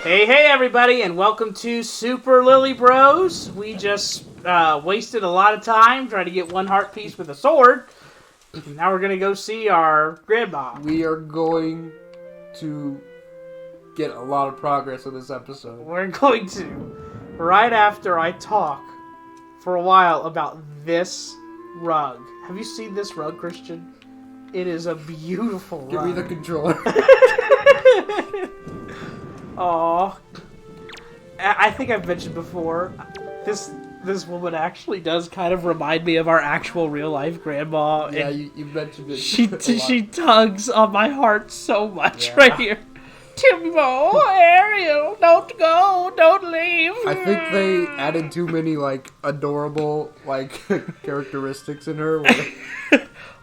Hey everybody, and welcome to Super Lilly Bros. We just wasted a lot of time trying to get one heart piece with a sword. Now we're going to go see our grandma. We are going to get a lot of progress in this episode. We're going to, right after I talk for a while about this rug. Have you seen this rug, Christian? It is a beautiful rug. Give me the controller. Aw. I think I've mentioned before, this woman actually does kind of remind me of our actual real-life grandma. Yeah, you mentioned it. She tugs on my heart so much right here. Timbo, Ariel, don't go, don't leave. I think they added too many, adorable, characteristics in her.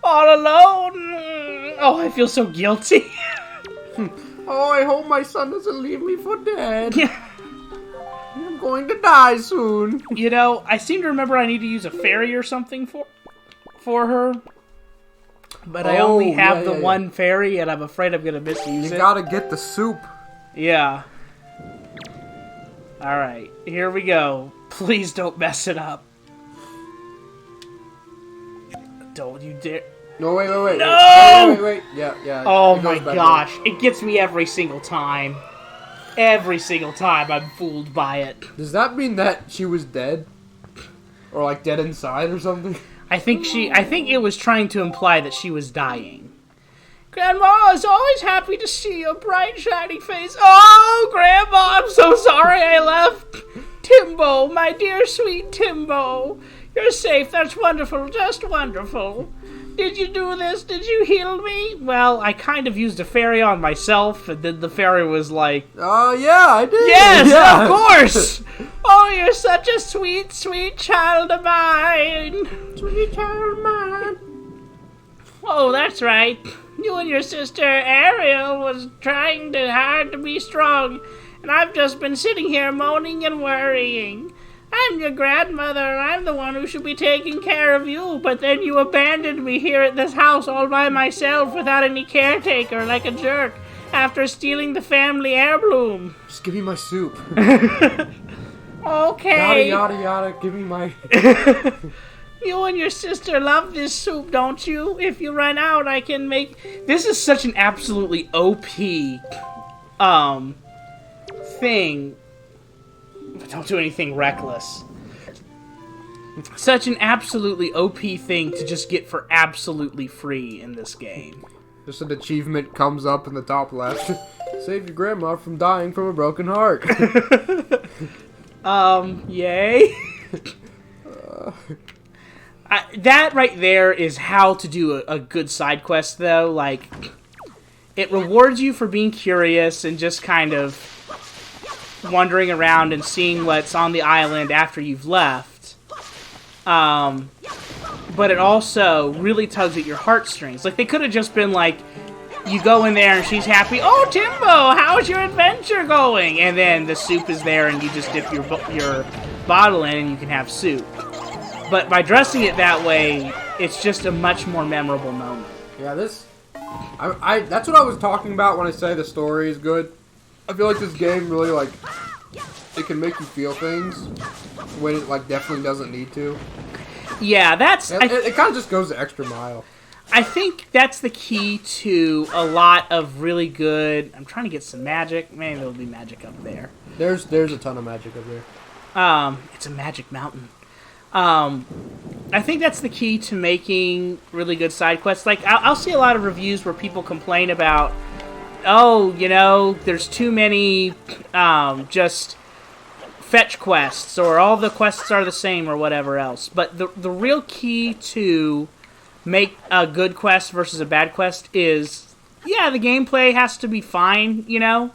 All alone. Oh, I feel so guilty. Oh, I hope my son doesn't leave me for dead. I'm going to die soon. You know, I seem to remember I need to use a fairy or something for her. But I only have the one fairy, and I'm afraid I'm going to misuse it. You gotta get the soup. Yeah. Alright, here we go. Please don't mess it up. Don't you dare. No, wait. No! Wait. Yeah. Oh my gosh. It gets me every single time. Every single time I'm fooled by it. Does that mean that she was dead? Or, dead inside or something? I think it was trying to imply that she was dying. Grandma is always happy to see your bright, shining face. Oh, Grandma, I'm so sorry I left. Timbo, my dear, sweet Timbo. You're safe. That's wonderful. Just wonderful. Did you do this? Did you heal me? Well, I kind of used a fairy on myself, and then the fairy was like... Oh, yeah, I did. Yes, yeah. Of course. Oh, you're such a sweet, sweet child of mine. Sweet child of mine. Oh, that's right. You and your sister Ariel was trying hard to be strong, and I've just been sitting here moaning and worrying. I'm your grandmother, and I'm the one who should be taking care of you, but then you abandoned me here at this house all by myself without any caretaker, like a jerk, after stealing the family heirloom. Just give me my soup. Okay. Yada, give me my... You and your sister love this soup, don't you? If you run out, I can make... This is such an absolutely OP, thing. But don't do anything reckless. Such an absolutely OP thing to just get for absolutely free in this game. Just an achievement comes up in the top left. Save your grandma from dying from a broken heart. Yay. That right there is how to do a good side quest, though. It rewards you for being curious and just kind of wandering around and seeing what's on the island after you've left. But it also really tugs at your heartstrings. They could have just been you go in there and she's happy. Oh, Timbo, how's your adventure going? And then the soup is there and you just dip your bottle in and you can have soup. But by dressing it that way, it's just a much more memorable moment. Yeah, that's what I was talking about when I say the story is good. I feel like this game really, it can make you feel things when it, definitely doesn't need to. Yeah, it kind of just goes the extra mile. I think that's the key to a lot of really good... I'm trying to get some magic. Maybe there'll be magic up there. There's a ton of magic up there. It's a magic mountain. I think that's the key to making really good side quests. I'll see a lot of reviews where people complain about... Oh, there's too many just fetch quests, or all the quests are the same, or whatever else. But the real key to make a good quest versus a bad quest is, yeah, the gameplay has to be fine, But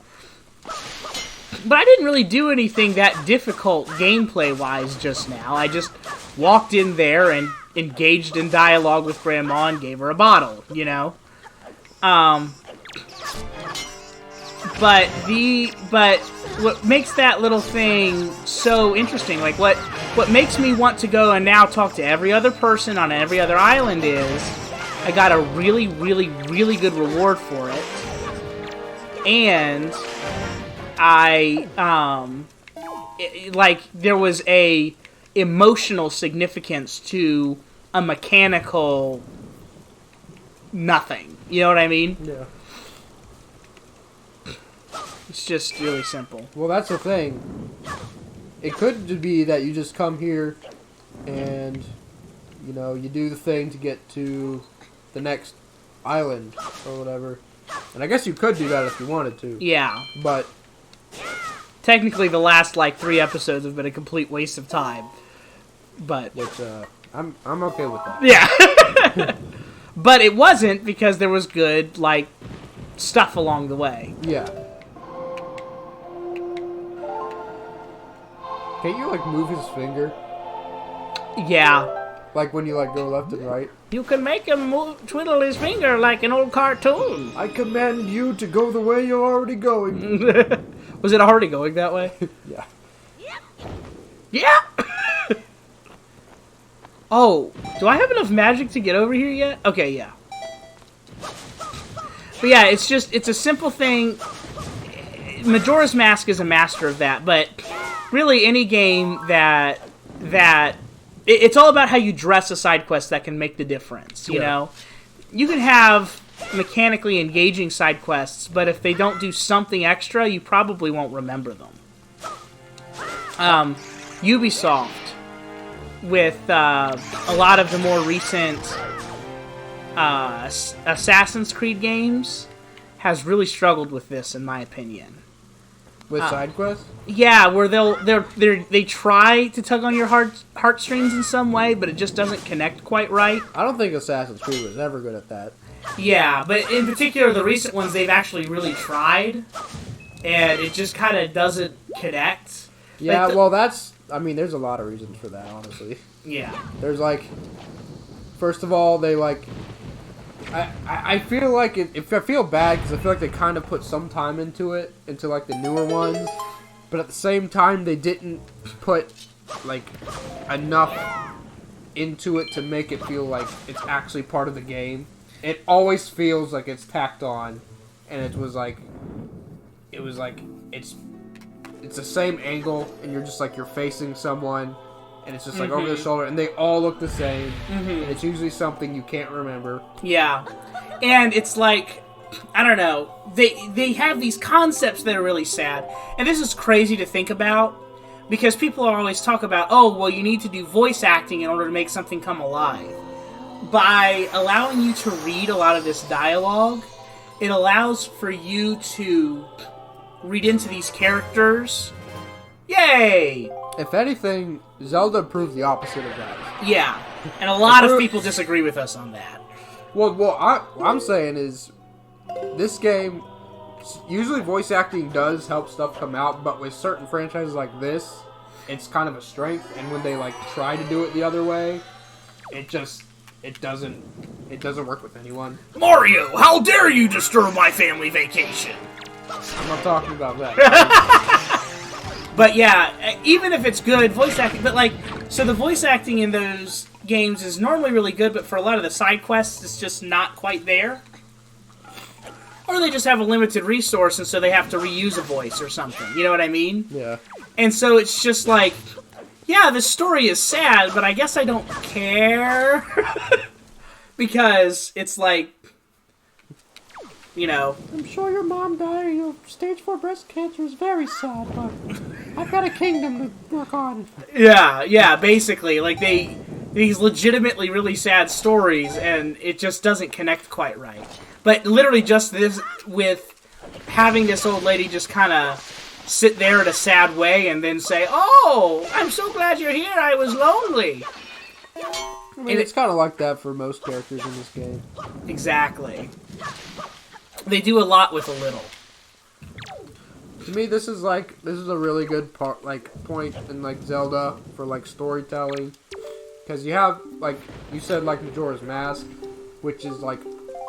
I didn't really do anything that difficult gameplay-wise just now. I just walked in there and engaged in dialogue with Grandma and gave her a bottle, But what makes that little thing so interesting, what makes me want to go and now talk to every other person on every other island is I got a really, really, really good reward for it. And like there was a emotional significance to a mechanical nothing. You know what I mean? Yeah. It's just really simple. Well, that's the thing. It could be that you just come here and, you know, you do the thing to get to the next island or whatever. And I guess you could do that if you wanted to. Yeah. But technically the last, like, 3 episodes have been a complete waste of time. But... which, I'm okay with that. Yeah. But it wasn't, because there was good, like, stuff along the way. Yeah. Can't you, like, move his finger? Yeah. Like when you, like, go left and right? You can make him twiddle his finger like an old cartoon. I command you to go the way you're already going. Was it already going that way? Yeah. Yeah! Oh, do I have enough magic to get over here yet? Okay, yeah. But yeah, it's a simple thing. Majora's Mask is a master of that, but really any game that it's all about how you dress a side quest that can make the difference, you know? You can have mechanically engaging side quests, but if they don't do something extra, you probably won't remember them. Ubisoft, with a lot of the more recent Assassin's Creed games, has really struggled with this, in my opinion. With side quests? Yeah, where they try to tug on your heartstrings in some way, but it just doesn't connect quite right. I don't think Assassin's Creed was ever good at that. Yeah, but in particular, the recent ones, they've actually really tried, and it just kind of doesn't connect. Yeah, like well, I mean, there's a lot of reasons for that, honestly. Yeah. There's, like, first of all, they, like, I feel like I feel bad because I feel like they kind of put some time into like the newer ones, but at the same time they didn't put like enough into it to make it feel like it's actually part of the game. It always feels like it's tacked on, and it's the same angle, and you're just like you're facing someone, and it's just like over the shoulder, and they all look the same, and it's usually something you can't remember. Yeah, and it's like, I don't know, they have these concepts that are really sad, and this is crazy to think about, because people always talk about, oh, well, you need to do voice acting in order to make something come alive. By allowing you to read a lot of this dialogue, it allows for you to read into these characters. Yay! If anything, Zelda proved the opposite of that. Yeah, and a lot of people disagree with us on that. Well, what I'm saying is, this game, usually voice acting does help stuff come out, but with certain franchises like this, it's kind of a strength, and when they, like, try to do it the other way, it doesn't work with anyone. Mario, how dare you disturb my family vacation? I'm not talking about that. But yeah, even if it's good voice acting, but like, so the voice acting in those games is normally really good, but for a lot of the side quests, it's just not quite there. Or they just have a limited resource, and so they have to reuse a voice or something. You know what I mean? Yeah. And so it's just like, yeah, the story is sad, but I guess I don't care. Because it's like, you know. I'm sure your mom dying of stage 4 breast cancer is very sad, but I've got a kingdom to work on. Yeah, basically. Like, these legitimately really sad stories, and it just doesn't connect quite right. But literally just this, with having this old lady just kind of sit there in a sad way and then say, oh, I'm so glad you're here, I was lonely. I mean, it's kind of like that for most characters in this game. Exactly. They do a lot with a little. To me, this is a really good point in like Zelda for like storytelling, because you have, like you said, like Majora's Mask, which is like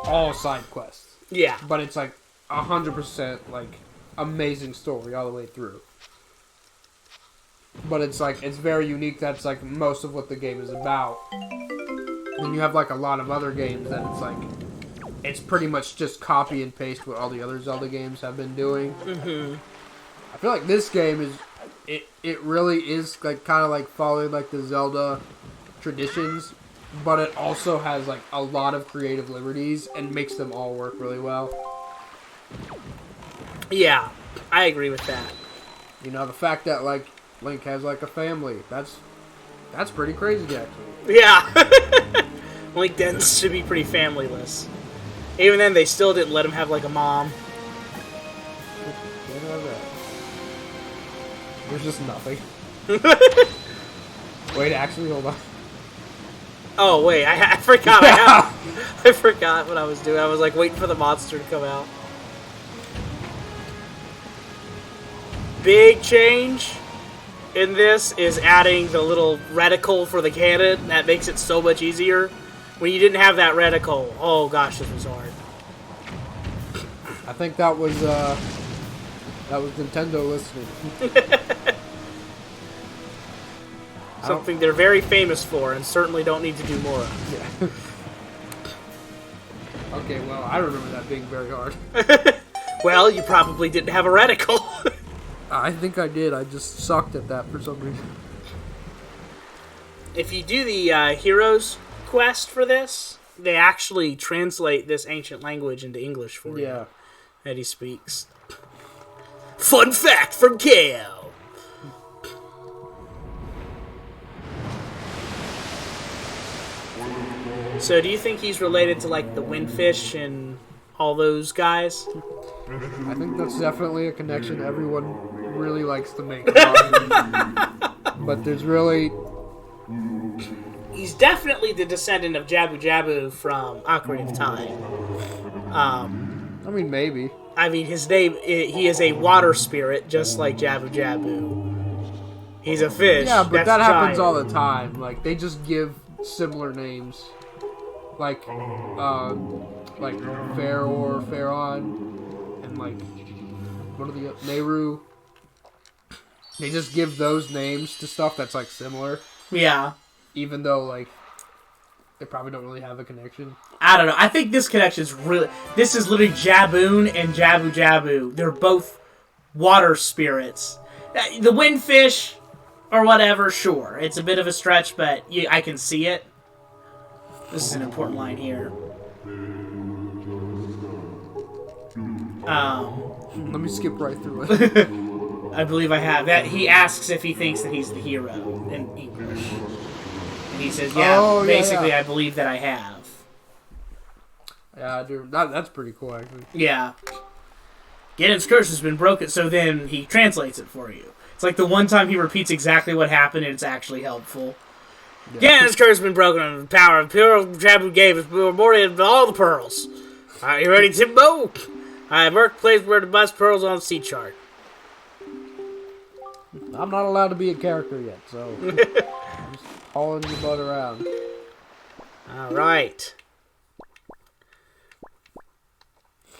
all side quests. Yeah. But it's like 100% like amazing story all the way through. But it's like, it's very unique. That's like most of what the game is about. Then you have like a lot of other games that it's like, it's pretty much just copy and paste what all the other Zelda games have been doing. I feel like this game is it really is like kind of like following like the Zelda traditions, but it also has like a lot of creative liberties and makes them all work really well. Yeah, I agree with that. You know, the fact that like Link has like a family, that's pretty crazy actually. Yeah. Link tends to be pretty familyless. Even then, they still didn't let him have like a mom. Can't have that. There's just nothing. Wait, actually, hold on. Oh wait, I forgot. I forgot what I was doing. I was like waiting for the monster to come out. Big change in this is adding the little reticle for the cannon. That makes it so much easier. When you didn't have that reticle, oh gosh, this was hard. I think that was Nintendo listening. Something they're very famous for and certainly don't need to do more of. Yeah. Okay, well, I remember that being very hard. Well, you probably didn't have a reticle. I think I did. I just sucked at that for some reason. If you do the Heroes quest for this, they actually translate this ancient language into English for you. That he speaks. Fun fact from Kale. So, do you think he's related to like the Windfish and all those guys? I think that's definitely a connection everyone really likes to make. But there's really... He's definitely the descendant of Jabu Jabu from Ocarina of Time. I mean, maybe. I mean, his name, he is a water spirit, just like Jabu Jabu. He's a fish. Yeah, but that happens giant. all the time. Like, they just give similar names. Like Fairor, Pharaon, and like, what are the Nehru? They just give those names to stuff that's like similar. Yeah. Even though like they probably don't really have a connection. I don't know. I think this connection is really... This is literally Jaboon and Jabu Jabu. They're both water spirits. The Windfish or whatever, sure. It's a bit of a stretch, but I can see it. This is an important line here. Let me skip right through it. I believe I have. That he asks if he thinks that he's the hero in English. And he says, yeah, basically I believe that I have. Yeah, I do. That's pretty cool, actually. Yeah. Ganon's curse has been broken, so then he translates it for you. It's like the one time he repeats exactly what happened and it's actually helpful. Yeah. Ganon's curse has been broken and the power of pure Jabu gave us more than all the pearls. Are you ready, Timbo? I have marked place where the best pearls on the sea chart. I'm not allowed to be a character yet, so I'm just hauling your butt around. Alright.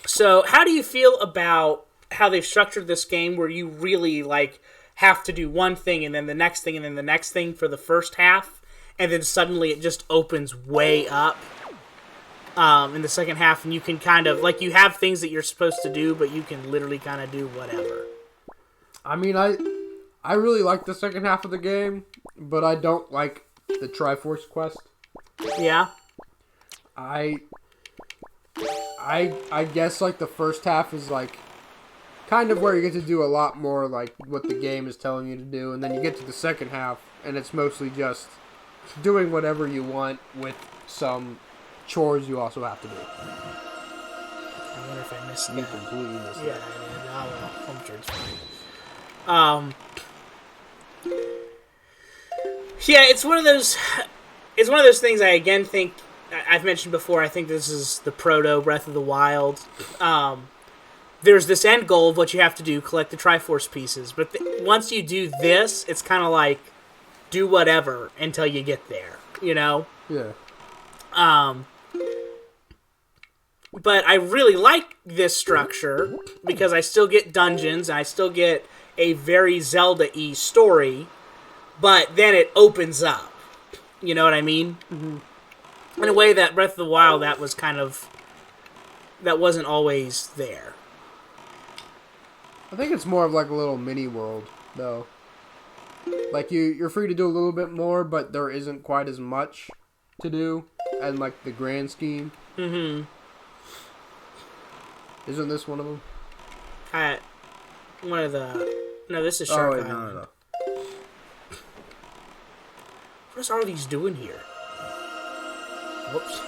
So, how do you feel about how they've structured this game where you really, like, have to do one thing and then the next thing and then the next thing for the first half, and then suddenly it just opens way up in the second half, and you can kind of, like, you have things that you're supposed to do, but you can literally kind of do whatever. I mean, I really like the second half of the game, but I don't like the Triforce quest. Yeah? I guess, like, the first half is, like, kind of where you get to do a lot more, like, what the game is telling you to do, and then you get to the second half, and it's mostly just doing whatever you want with some chores you also have to do. I wonder if I missed You that. completely missed Yeah, it. I don't know. I'm sure it's fine. Yeah, it's one of those things I again think I've mentioned before. I think this is the proto Breath of the Wild. There's this end goal of what you have to do, collect the Triforce pieces. But once you do this, it's kind of like do whatever until you get there, you know? Yeah. But I really like this structure because I still get dungeons and I still get a very Zelda-y story, but then it opens up. You know what I mean? Mm-hmm. In a way that Breath of the Wild, that wasn't always there. I think it's more of like a little mini world, though. Like, you're free to do a little bit more, but there isn't quite as much to do, and like the grand scheme. Mm-hmm. Isn't this one of them? One of the... No, this is Shark Island. No. What are these doing here? Whoops.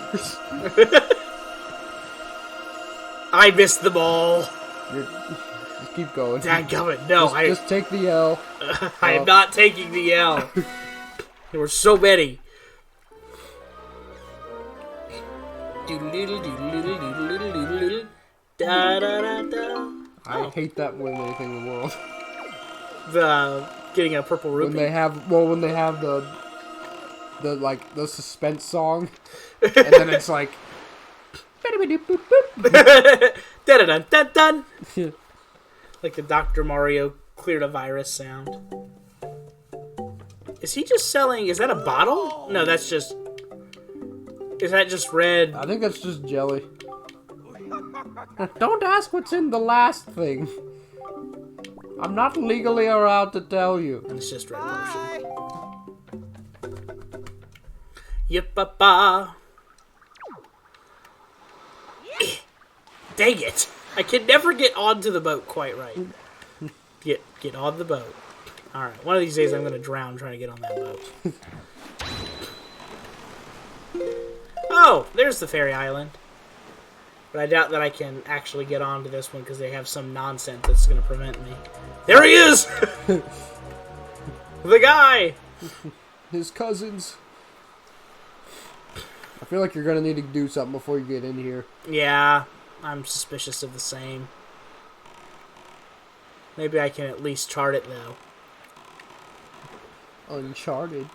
I missed the ball. Just keep going. Dadgummit, no. Just take the L. I am not taking the L. There were so many. I hate that more than anything in the world. The getting a purple rupee. When they have the suspense song, and then it's like dun. Like the Dr. Mario cleared a virus sound. Is he just selling? Is that a bottle? No, that's just. Is that just red? I think that's just jelly. Don't ask what's in the last thing. I'm not legally allowed to tell you. And it's just red potion. Yip-pa-pa. Dang it! I can never get onto the boat quite right. Get on the boat. Alright, one of these days I'm going to drown trying to get on that boat. Oh, there's the fairy island. But I doubt that I can actually get onto this one because they have some nonsense that's going to prevent me. There he is! The guy! His cousins. I feel like you're going to need to do something before you get in here. Yeah, I'm suspicious of the same. Maybe I can at least chart it, though. Uncharted.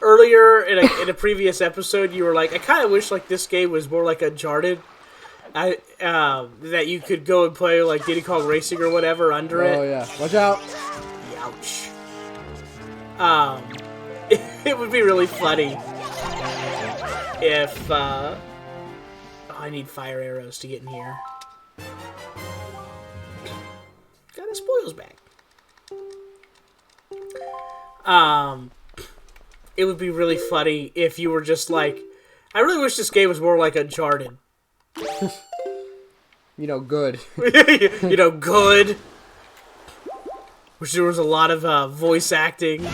Earlier in a previous episode, you were like, I kind of wish like this game was more like Uncharted. That you could go and play like Diddy Kong Racing or whatever under it. Oh yeah, watch out! Ouch. It would be really funny if I need fire arrows to get in here. Got the spoils back. It would be really funny if you were just like, I really wish this game was more like Uncharted. Good. Good. Wish there was a lot of voice acting.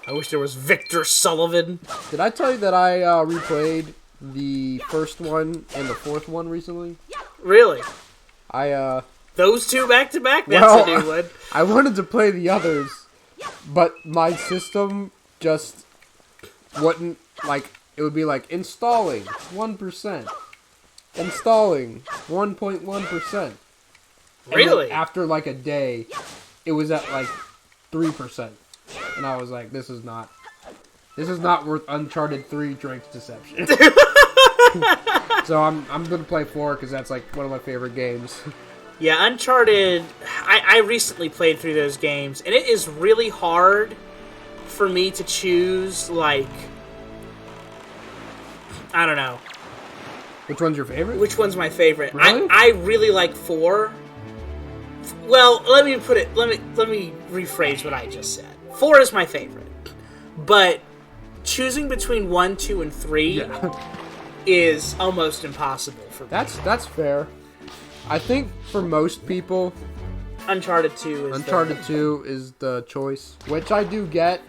I wish there was Victor Sullivan. Did I tell you that I replayed the first one and the fourth one recently? Really? Those two back to back? That's a new one. I wanted to play the others, but my system just wouldn't, it would be like, installing 1%. Installing 1.1%. Really? After a day, it was at 3%. And I was like, this is not worth Uncharted 3 Drake's Deception. So I'm gonna play 4 because that's one of my favorite games. Yeah, Uncharted, I recently played through those games, and it is really hard for me to choose, I don't know. Which one's your favorite? Which one's my favorite? Really? I really like 4. Well, let me rephrase what I just said. 4 is my favorite. But choosing between 1, 2, and 3 is almost impossible for me. That's fair. I think for most people, Uncharted 2 is the choice, which I do get,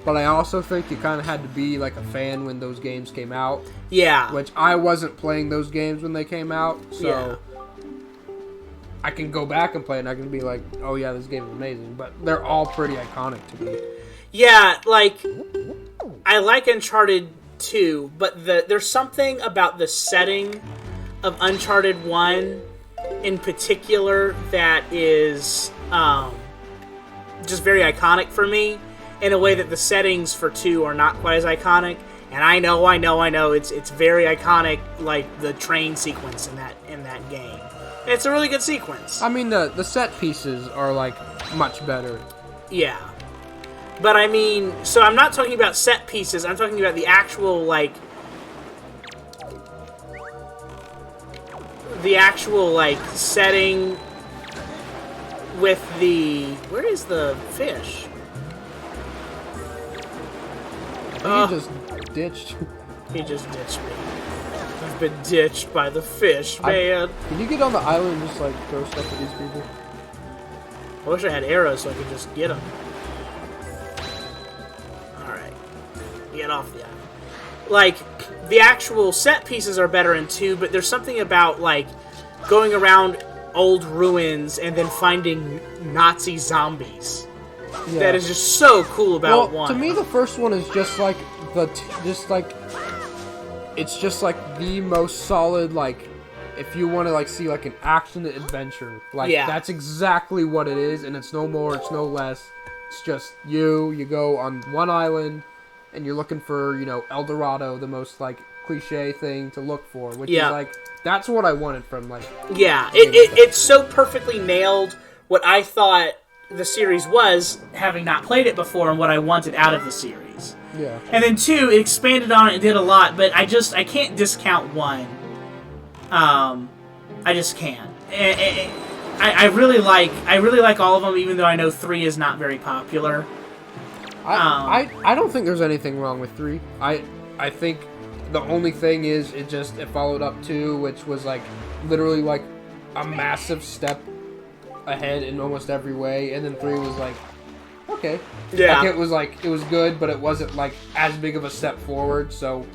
but I also think you kind of had to be a fan when those games came out. Yeah. Which I wasn't playing those games when they came out, so I can go back and play it and I can be like, oh yeah, this game is amazing, but they're all pretty iconic to me. Yeah, I like Uncharted 2, but there's something about the setting of Uncharted 1 in particular that is just very iconic for me in a way that the settings for 2 are not quite as iconic. And I know, it's very iconic, the train sequence in that game. It's a really good sequence. I mean, the set pieces are, much better. Yeah. But I mean, so I'm not talking about set pieces, I'm talking about the actual, the actual like setting with the where is the fish? He just ditched. He just ditched me. I've been ditched by the fish, man. Can you get on the island and just like throw stuff at these people? I wish I had arrows so I could just get them. Alright. Get off the island. Like, the actual set pieces are better in 2, but there's something about, like, going around old ruins and then finding Nazi zombies. Yeah. That is just so cool about 1. To me, the first one is just like it's just like the most solid, like, if you want to like see like an action adventure, like that's exactly what it is, and it's no more, it's no less. It's just you go on one island and you're looking for, you know, El Dorado, the most like cliche thing to look for, which is like, that's what I wanted from like it's so perfectly nailed what I thought the series was, having not played it before, and what I wanted out of the series. Yeah. And then 2, it expanded on it and did a lot, but I can't discount 1. I just can't. I really like all of them, even though I know 3 is not very popular. I don't think there's anything wrong with 3. I think the only thing is it followed up 2, which was like literally like a massive step ahead in almost every way, and then 3 was like, okay, like it was good, but it wasn't like as big of a step forward. So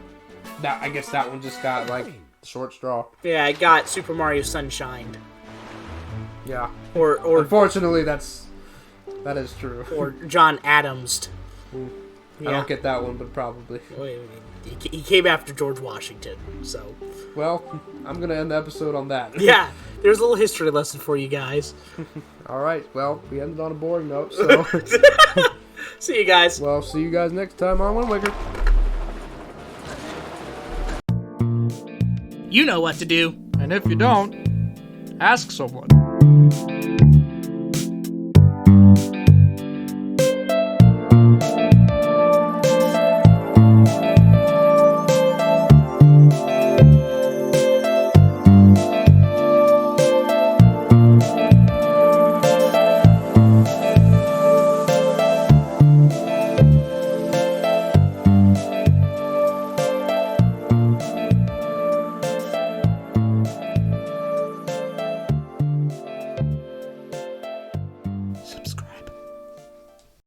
that, I guess that one just got like the short straw. Yeah, I got Super Mario Sunshine. Yeah, or unfortunately that is true. Or John Adams. I don't get that one, but probably. He came after George Washington, so. Well, I'm gonna end the episode on that. Yeah, there's a little history lesson for you guys. All right, well, we ended on a boring note, so. See you guys. Well, see you guys next time on Windwaker. You know what to do. And if you don't, ask someone.